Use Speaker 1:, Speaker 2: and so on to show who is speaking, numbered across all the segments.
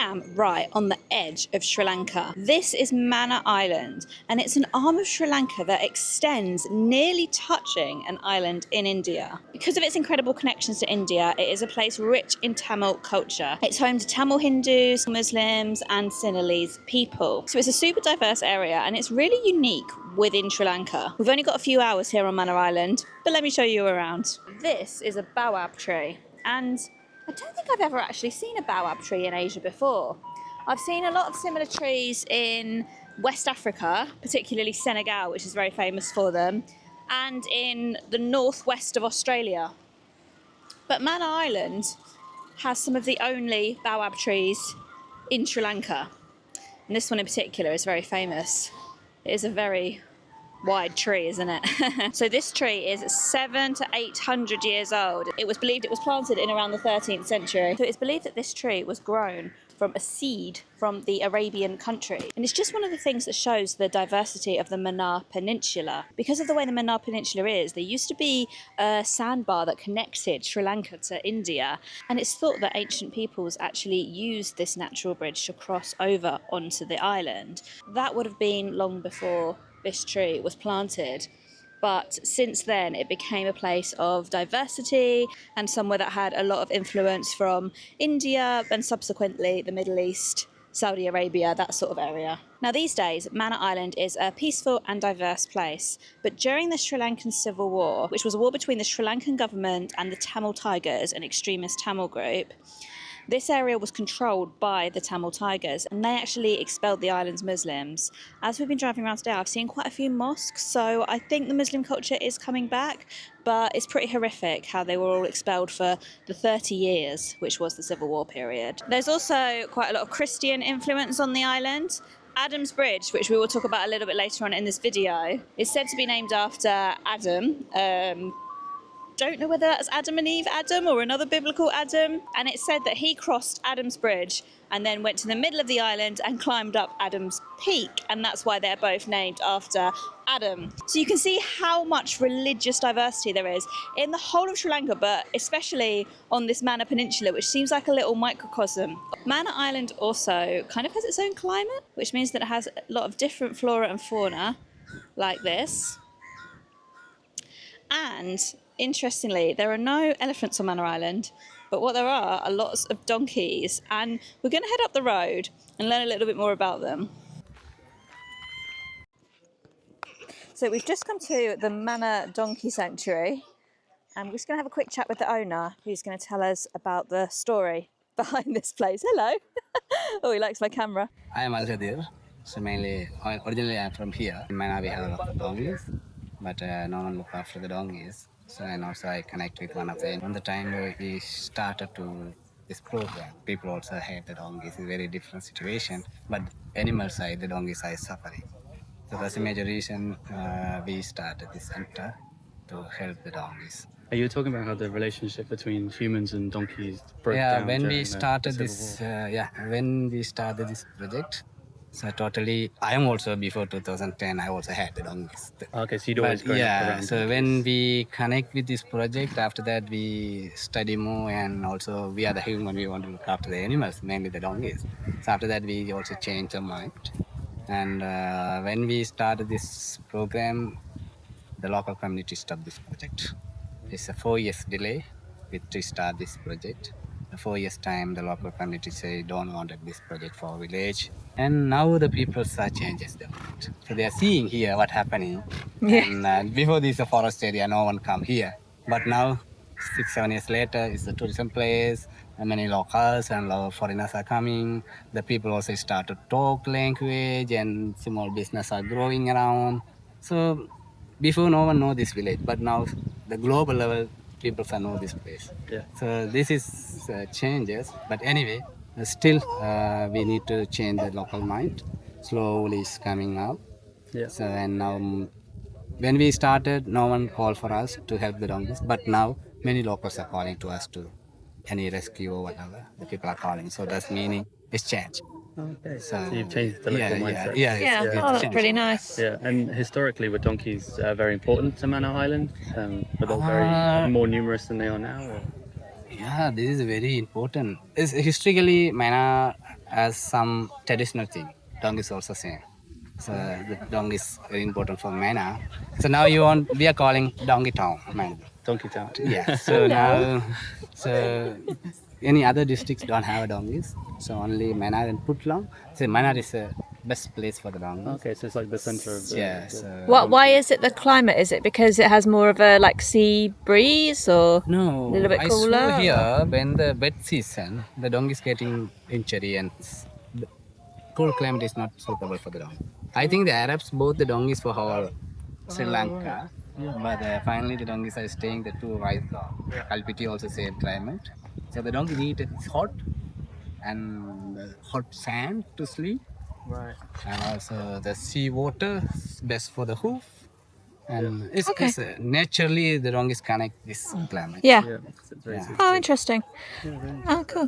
Speaker 1: am right on the edge of Sri Lanka. This is Mannar Island, and it's an arm of Sri Lanka that extends nearly touching an island in India. Because of its incredible connections to India, it is a place rich in Tamil culture. It's home to Tamil Hindus, Muslims, and Sinhalese people. So it's a super diverse area, and it's really unique within Sri Lanka. We've only got a few hours here on Mannar Island, but let me show you around. This is a baobab tree, and I don't think I've ever actually seen a baobab tree in Asia before. I've seen a lot of similar trees in West Africa, particularly Senegal, which is very famous for them, and in the northwest of Australia. But Mannar Island has some of the only baobab trees in Sri Lanka. And this one in particular is very famous. It is a very wide tree, isn't it? So this tree is 700 to 800 years old. It was believed it was planted in around the 13th century. So it's believed that this tree was grown from a seed from the Arabian country. And it's just one of the things that shows the diversity of the Mannar Peninsula. Because of the way the Mannar Peninsula is, there used to be a sandbar that connected Sri Lanka to India. And it's thought that ancient peoples actually used this natural bridge to cross over onto the island. That would have been long before this tree was planted, but since then it became a place of diversity and somewhere that had a lot of influence from India and subsequently the Middle East, Saudi Arabia, that sort of area. Now these days, Mannar Island is a peaceful and diverse place, but during the Sri Lankan Civil War, which was a war between the Sri Lankan government and the Tamil Tigers, an extremist Tamil group, this area was controlled by the Tamil Tigers, and they actually expelled the island's Muslims. As we've been driving around today, I've seen quite a few mosques, so I think the Muslim culture is coming back, but it's pretty horrific how they were all expelled for the 30 years, which was the Civil War period. There's also quite a lot of Christian influence on the island. Adam's Bridge, which we will talk about a little bit later on in this video, is said to be named after Adam. Don't know whether that's Adam and Eve Adam or another biblical Adam, and it's said that he crossed Adam's Bridge and then went to the middle of the island and climbed up Adam's Peak, and that's why they're both named after Adam. So you can see how much religious diversity there is in the whole of Sri Lanka, but especially on this Mannar Peninsula, which seems like a little microcosm. Mannar Island also kind of has its own climate, which means that it has a lot of different flora and fauna, like this. And interestingly, there are no elephants on Mannar Island, but what there are lots of donkeys, and we're going to head up the road and learn a little bit more about them. So we've just come to the Mannar Donkey Sanctuary, and we're just going to have a quick chat with the owner, who's going to tell us about the story behind this place. Hello. Oh, he likes my camera.
Speaker 2: I am Al-Jadir. So originally I'm from here. In Mannar we have a lot of donkeys, but no one looks after the donkeys. So and also I connect with one of them. On the time we started to this program, people also hate the donkeys. It's a very different situation, but animal side, the donkey side is suffering. So that's the major reason we started this center to help the donkeys.
Speaker 3: Are you talking about how the relationship between humans and donkeys broke down?
Speaker 2: When we
Speaker 3: the
Speaker 2: started
Speaker 3: Civil
Speaker 2: this,
Speaker 3: War?
Speaker 2: when we started this project, so totally, I am also before 2010. I also had the donkeys.
Speaker 3: Okay, so you'd always grown up around
Speaker 2: so
Speaker 3: donkeys.
Speaker 2: when we connect with this project, after that we study more, and also we are the human. We want to look after the animals, mainly the donkeys. So after that we also changed our mind, and when we started this program, the local community stopped this project. It's a 4 years delay to start this project. In 4 years time, the local community say don't want this project for village, and now the people are changes them. So they are seeing here what happening.
Speaker 1: Yeah.
Speaker 2: And before this a forest area, no one come here, but now 6-7 years later, it's a tourism place, and many locals and foreigners are coming. The people also start to talk language, and small business are growing around. So before no one know this village, but now the global level people know this place.
Speaker 3: Yeah.
Speaker 2: So this is changes, but anyway, still we need to change the local mind. Slowly it's coming up.
Speaker 3: Yeah.
Speaker 2: So and now when we started, no one called for us to help the donkeys, but now many locals are calling to us to any rescue or whatever. The people are calling, so that's meaning it's changed.
Speaker 3: Okay. So you've changed the local mindset.
Speaker 1: Yeah,
Speaker 2: it's
Speaker 1: oh, that's
Speaker 2: changed.
Speaker 1: pretty nice.
Speaker 3: Yeah, and historically were donkeys very important to Mannar Island? Were they very more numerous than they are now? Or?
Speaker 2: Yeah, this is very important. Historically, Mannar as some traditional thing. Dong is also same. So the dong is very important for Mannar. So now we are calling Dongi Town, Mannar.
Speaker 3: Donkey Town.
Speaker 2: Yeah. So now, so any other districts don't have donkeys. So only Mannar and Putlam. So Mannar is the best place for the donkeys.
Speaker 3: Okay, so it's like the center of the.
Speaker 2: Yeah.
Speaker 3: the-
Speaker 2: So
Speaker 1: Why is it the climate? Is it because it has more of a like sea breeze or a
Speaker 2: no,
Speaker 1: little bit
Speaker 2: I
Speaker 1: cooler?
Speaker 2: saw
Speaker 1: or-
Speaker 2: here when the wet season, the donkeys getting injury and the cold climate is not suitable for the donkey. I think the Arabs bought the donkeys for whole Sri Lanka, but finally the donkeys are staying the two right. Kalpiti also same climate. So the donkey need it's hot and hot sand to sleep,
Speaker 3: Right.
Speaker 2: and also the sea water is best for the hoof. And
Speaker 1: Okay.
Speaker 2: it's naturally the donkeys connect this climate.
Speaker 1: Yeah.
Speaker 3: Yeah, it's very
Speaker 2: Yeah.
Speaker 1: Oh, interesting. Oh, cool.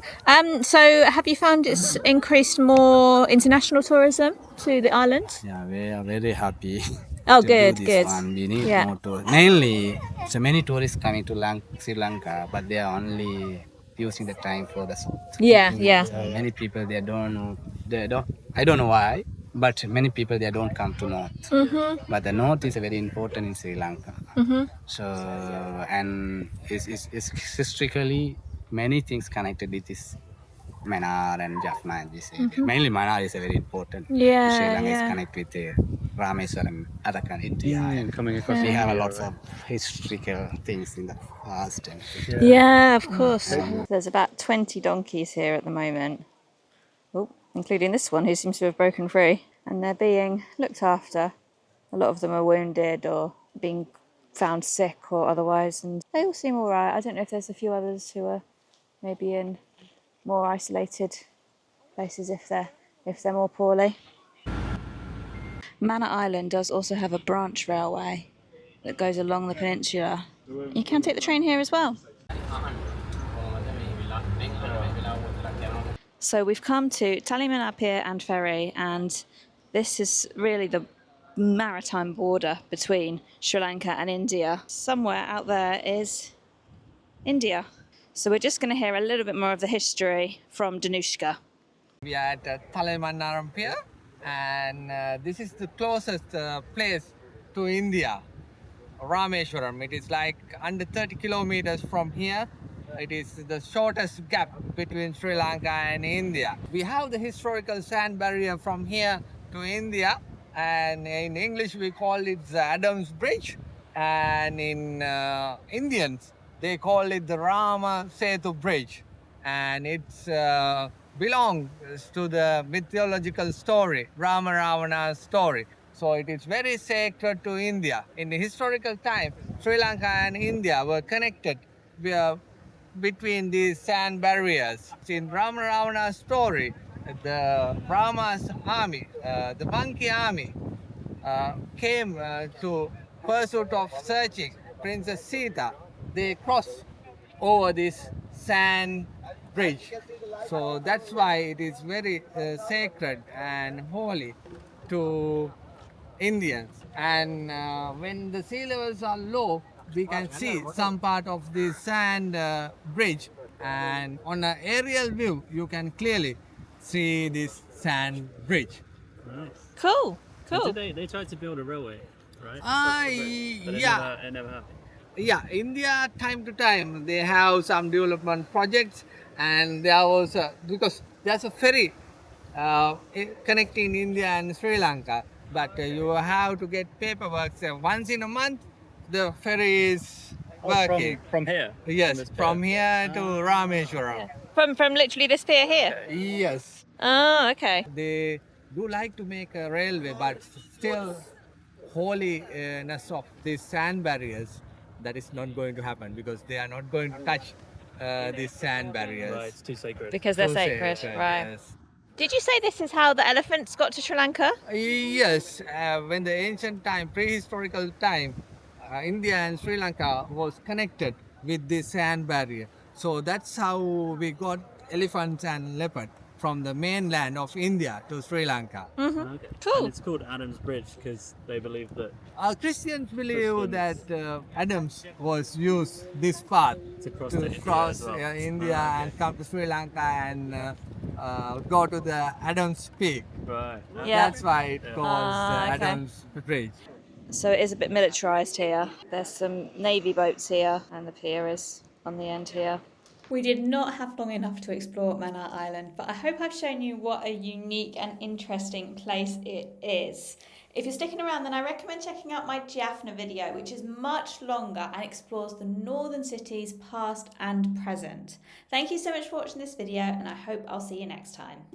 Speaker 1: So, have you found it's increased more international tourism to the island?
Speaker 2: Yeah, we are very happy
Speaker 1: Oh,
Speaker 2: to
Speaker 1: good,
Speaker 2: do this
Speaker 1: good.
Speaker 2: one. We need
Speaker 1: Yeah.
Speaker 2: more tourists. Mainly, so many tourists coming to Sri Lanka, but they are only using the time for the south.
Speaker 1: Yeah, yeah.
Speaker 2: So many people they don't know. They don't. I don't know why, but many people they don't come to north. But the north is very important in Sri Lanka. So and it's historically many things connected with this Mannar and Jaffna and this area. Mainly Mannar is a very important.
Speaker 1: Yeah,
Speaker 2: Sri Lanka
Speaker 1: yeah.
Speaker 2: is connected with Rameswaram, Arakan, India.
Speaker 3: Mm, coming across.
Speaker 2: We have a
Speaker 3: India,
Speaker 2: lot
Speaker 3: right.
Speaker 2: of historical things in the past. And
Speaker 1: Yeah, of course. There's about 20 donkeys here at the moment. Oh, including this one who seems to have broken free. And they're being looked after. A lot of them are wounded or being found sick or otherwise, and they all seem all right. I don't know if there's a few others who are maybe in more isolated places if they're more poorly. Mannar Island does also have a branch railway that goes along the peninsula. You can take the train here as well. So we've come to Tallymannar Pier and Ferry, and this is really the maritime border between Sri Lanka and India. Somewhere out there is India. So we're just going to hear a little bit more of the history from Danushka.
Speaker 4: We are at Tallymannar Pier, and this is the closest place to India, Rameshwaram. It is like under 30 kilometers from here. It is the shortest gap between Sri Lanka and India. We have the historical sand barrier from here to India, and in English we call it the Adams Bridge, and in Indians they call it the Rama Setu Bridge, and it's belongs to the mythological story, Rama Ravana's story. So it is very sacred to India. In the historical time, Sri Lanka and India were connected between these sand barriers. In Rama Ravana's story, the Rama's army, the Banki army, came to pursuit of searching Princess Sita. They crossed over this sand bridge. So that's why it is very sacred and holy to Indians. And when the sea levels are low, we can see some part of the sand bridge. And on an aerial view, you can clearly see this sand bridge.
Speaker 3: Nice.
Speaker 1: Cool,
Speaker 3: So
Speaker 1: cool.
Speaker 3: they tried to build a railway, right? But
Speaker 4: Yeah.
Speaker 3: it never happened.
Speaker 4: Yeah, India time to time they have some development projects, and there was because there's a ferry connecting India and Sri Lanka, but you have to get paperwork. So once in a month, the ferry is working.
Speaker 3: From here.
Speaker 4: Yes,
Speaker 3: this pier?
Speaker 4: from here to Rameshwaram.
Speaker 1: From literally this pier here.
Speaker 4: Yes,
Speaker 1: Oh, okay.
Speaker 4: they do like to make a railway, but still holiness of these sand barriers, that is not going to happen because they are not going to touch these sand barriers.
Speaker 3: Right, it's too sacred.
Speaker 1: Because they're
Speaker 4: So
Speaker 1: sacred, right?
Speaker 4: Yes.
Speaker 1: Did you say this is how the elephants got to Sri Lanka?
Speaker 4: Yes, when the ancient time, prehistorical time, India and Sri Lanka was connected with the sand barrier. So that's how we got elephants and leopard from the mainland of India to Sri Lanka.
Speaker 3: Okay.
Speaker 1: Cool.
Speaker 3: And it's called Adam's Bridge because they believe that
Speaker 4: Christians believe
Speaker 3: Christians.
Speaker 4: that Adams was used this path
Speaker 3: To cross
Speaker 4: to
Speaker 3: to India
Speaker 4: cross
Speaker 3: as well.
Speaker 4: India and come to Sri Lanka and go to the Adams Peak.
Speaker 3: Right.
Speaker 1: Yeah.
Speaker 4: That's why it calls
Speaker 1: Okay.
Speaker 4: Adams Bridge.
Speaker 1: So it is a bit militarised here. There's some navy boats here, and the pier is on the end here. We did not have long enough to explore Mannar Island, but I hope I've shown you what a unique and interesting place it is. If you're sticking around, then I recommend checking out my Jaffna video, which is much longer and explores the northern cities past and present. Thank you so much for watching this video, and I hope I'll see you next time.